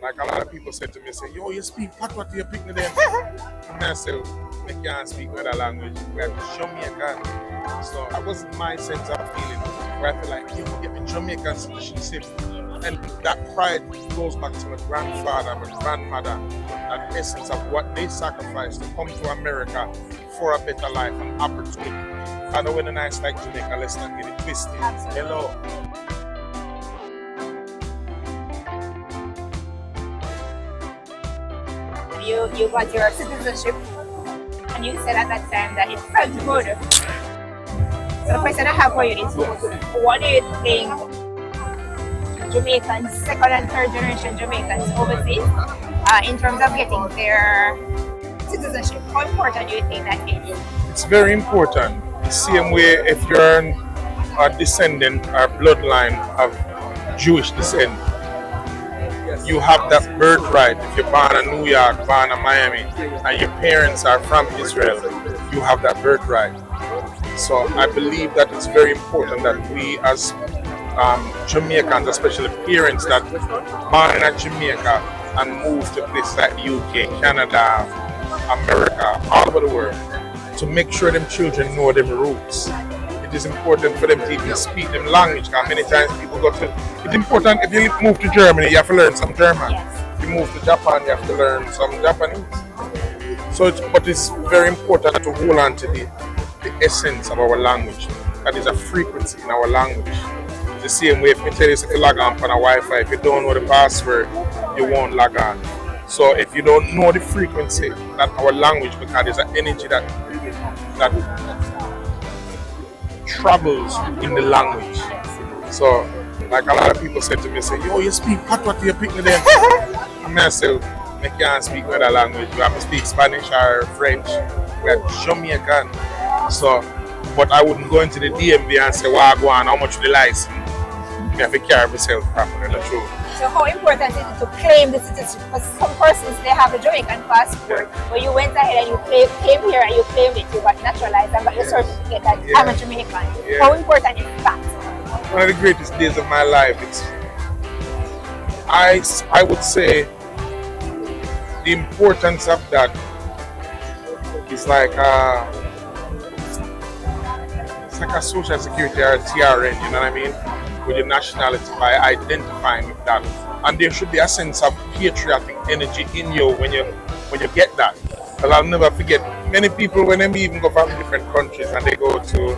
Like a lot of people said to me, say, yo, you speak patois to your picnic there. And I said, I can't speak another language. We're Jamaican. So that was my sense of feeling. Where I feel like, you get the Jamaican citizenship. And that pride goes back to my grandfather, my grandmother, that essence of what they sacrificed to come to America for a better life and opportunity. I know when a nice like Jamaica, let's not get it twisted. Absolutely. Hello. You got your citizenship, and you said at that time that it felt good. So the question I have for you is, what do you think Jamaicans, second and third generation Jamaicans overseas, in terms of getting their citizenship, how important do you think that is? It's very important. The same way if you're a descendant or bloodline of Jewish descent, you have that birthright. If you're born in New York, born in Miami, and your parents are from Israel, you have that birthright. So I believe that it's very important that we as Jamaicans, especially parents that born in Jamaica and move to places like UK, Canada, America, all over the world, to make sure them children know their roots. It is important for them to even speak them language, because many times people go to, it's important if you move to Germany, you have to learn some German. Yes. If you move to Japan, you have to learn some Japanese. So but it's very important to hold on to the essence of our language. That is a frequency in our language. It's the same way if you tell you if you log on on a Wi-Fi, if you don't know the password, you won't log on. So if you don't know the frequency that our language, because there's an energy that travels in the language. So like a lot of people said to me, say, yo, you speak patois to your picnic there. And I say, I can't speak another language. You have to speak Spanish or French. We're Jamaican. So, but I wouldn't go into the DMV and say, well, go on, how much the license? I have to carry myself properly, that's true. So how important is it to claim the citizenship? Because some persons, they have a Jamaican passport, but you went ahead and you came here and you claimed it, you got naturalized and got your certificate that I'm a Jamaican. How important is that? One of the greatest days of my life. I would say the importance of that is like it's like a social security or a TRN, you know what I mean? With your nationality, by identifying with that. And there should be a sense of patriotic energy in you when you get that. Because I'll never forget, many people when they even go from different countries and they go to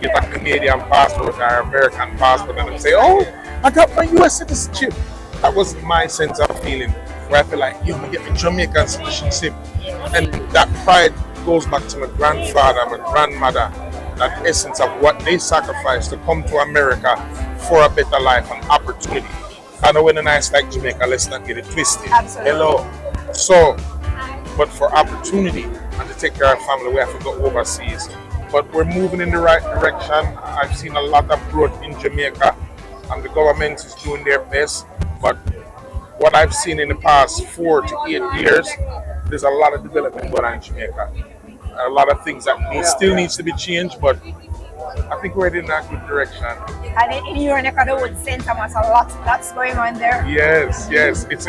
get a Canadian passport or American passport and they say, oh, I got my US citizenship. That was my sense of feeling, where I feel like, you know, get the Jamaican citizenship. And that pride goes back to my grandfather, my grandmother, that essence of what they sacrificed to come to America for a better life and opportunity. I know when a nice like Jamaica, let's not get it twisted. Absolutely. Hello. So, but for opportunity and to take care of family, we have to go overseas. But we're moving in the right direction. I've seen a lot of growth in Jamaica, and the government is doing their best. But what I've seen in the past 4 to 8 years, there's a lot of development going on in Jamaica. A lot of things that still needs to be changed, but I think we're in a good direction. And in your neck of the woods, St. Thomas, lots going on there. Yes. It's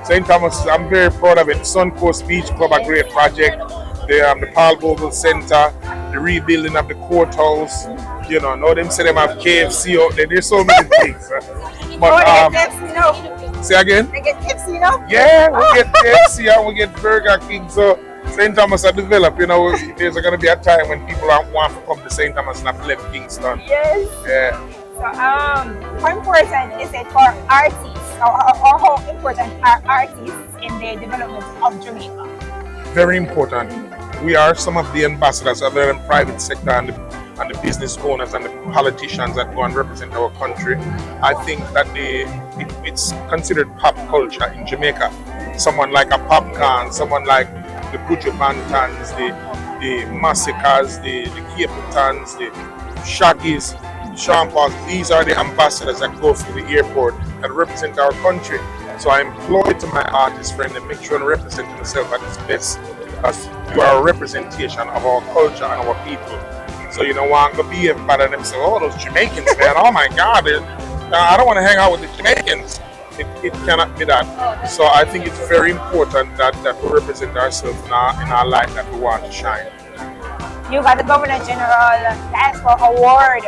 St. Thomas. I'm very proud of it. Suncoast Beach Club, a great project. The Paul Bogle Center, the rebuilding of the courthouse. You know, now them say them have KFC out there. There's so many things. But they get KFC now. Say again? They get KFC now? Yeah, we get KFC and we get Burger King. So St. Thomas are developed, you know, there's going to be a time when people want to come to St. Thomas and have left Kingston. Yes. Yeah. So, how important is it for artists, or how important are artists in the development of Jamaica? Very important. We are some of the ambassadors of the private sector and the business owners and the politicians that go and represent our country. I think that it's considered pop culture in Jamaica. Someone like a Popcorn, someone like the Buju Bantans, the Massacres, the Capitans, the Shaggies, Sean Pauls. These are the ambassadors that go through the airport and represent our country. So I employ to my artist friend and make sure and represent myself at its best, because you are a representation of our culture and our people. So you don't want to be better than them say, oh, those Jamaicans, man, oh my God, I don't want to hang out with the Jamaicans. It cannot be that. So I think it's very important that we represent ourselves in our light that we want to shine. You got the Governor General Diaspora Award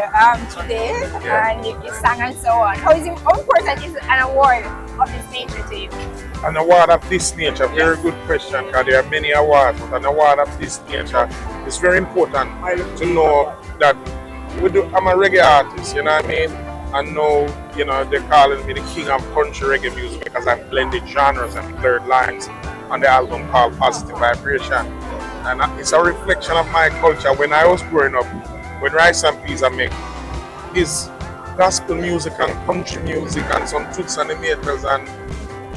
today, and you sang and so on. How important is an award of this nature to you? An award of this nature, very good question, because there are many awards, but an award of this nature is very important to know that I'm a reggae artist, you know what I mean? And now, you know, they're calling me the king of country reggae music because I've blended genres and blurred lines on the album called Positive Vibration. And it's a reflection of my culture. When I was growing up, when Rice and Peas I make is gospel music and country music and some Toots and the Maytals and,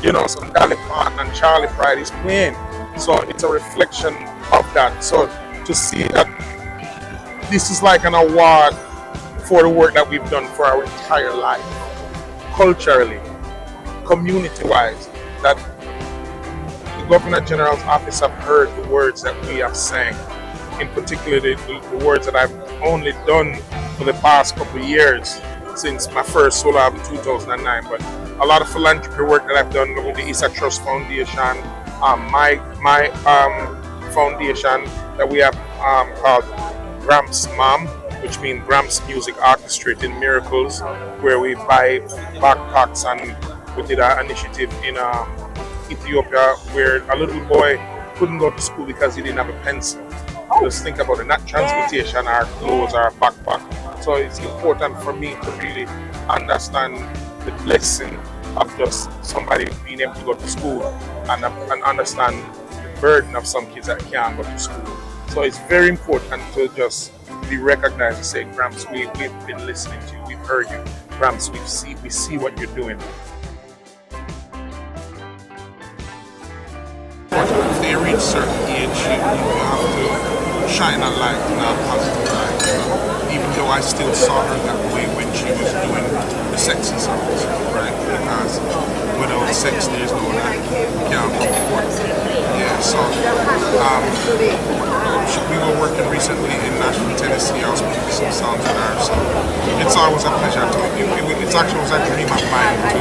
you know, some Dolly Parton and Charlie Pride is playing. So it's a reflection of that. So to see that this is like an award for the work that we've done for our entire life, culturally, community-wise, that the Governor General's office have heard the words that we have sang, in particular the words that I've only done for the past couple of years since my first solo album in 2009, but a lot of philanthropy work that I've done with the Isa Trust Foundation, my foundation that we have called Gramps Mom, which means Gramps Music Orchestrating Miracles, where we buy backpacks, and we did an initiative in Ethiopia where a little boy couldn't go to school because he didn't have a pencil. Just think about it, not transportation or clothes or a backpack. So it's important for me to really understand the blessing of just somebody being able to go to school and understand the burden of some kids that can't go to school. So it's very important to just be recognized and say, Gramps, we've been listening to you, we've heard you. Gramps, we see what you're doing. If they reach certain age, you have to shine a light in a positive light. Even though I still saw her that way when she was doing the sexy songs, right? Because without sex, there's no life. You can't come forth. Yeah, so we were working recently in Nashville, Tennessee. I was making some songs with her, so it's always a pleasure to me. It's actually was a dream of mine to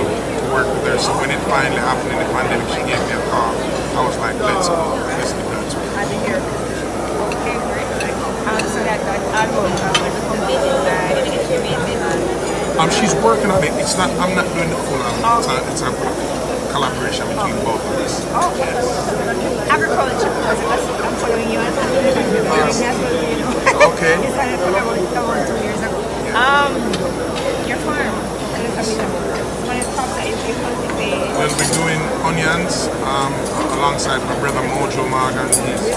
work with her. So when it finally happened in the pandemic, she gave me a call. I was like, let's do that. Okay, great. So that album was completed by she's working on it. It's not. I'm not doing the full album. It's a collaboration between both of us. Oh, yes. Agriculture, because I'm following you on Okay. You started about 2 years ago. Your farm. We'll be doing onions alongside my brother Mojo Morgan. He's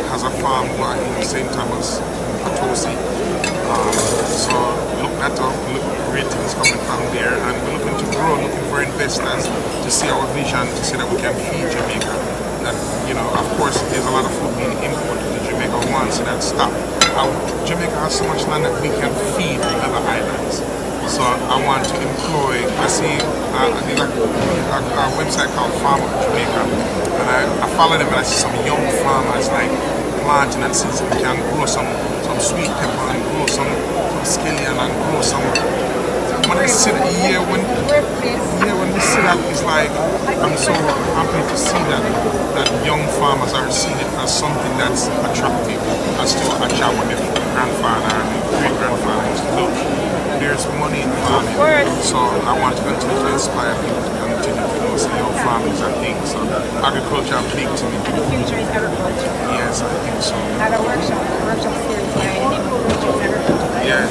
has a farm in St. Thomas, Potosi. So look that up, look great things coming from there, and we're looking to grow, looking for investors to see our vision, to see that we can feed Jamaica. That, you know, of course, there's a lot of food being imported to Jamaica. We want to see that stop. Jamaica has so much land that we can feed the other islands. So I want to employ, I see there's a website called Farm of Jamaica, and I follow them, and I see some young farmers like planting and seeing if we can grow some sweet pepper and grow some scallion and grow some. When I see that, when they see that, it's like, I'm so happy to see that young farmers are seeing it as something that's attractive, as to a job what their grandfather and great-grandfather used to do. There's money in farming, so I want to continue to inspire people to continue to know, say, farming is a thing. So agriculture is big to me. And the future is agriculture. Yes, I think so. Had a workshop series here in the future is agriculture. Yeah.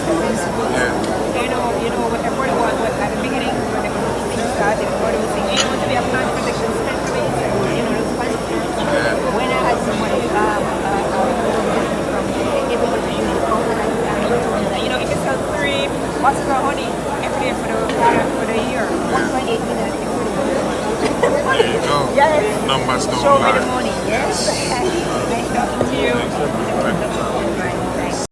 You know what everybody was at the beginning when things started, everybody was saying, you want to be a plant protection specialist, those questions. When I had somebody from if you sell 3 boxes of honey every day for the year, 1.8 million. There you go. Yes. Numbers don't Show lie. me the money. Yes.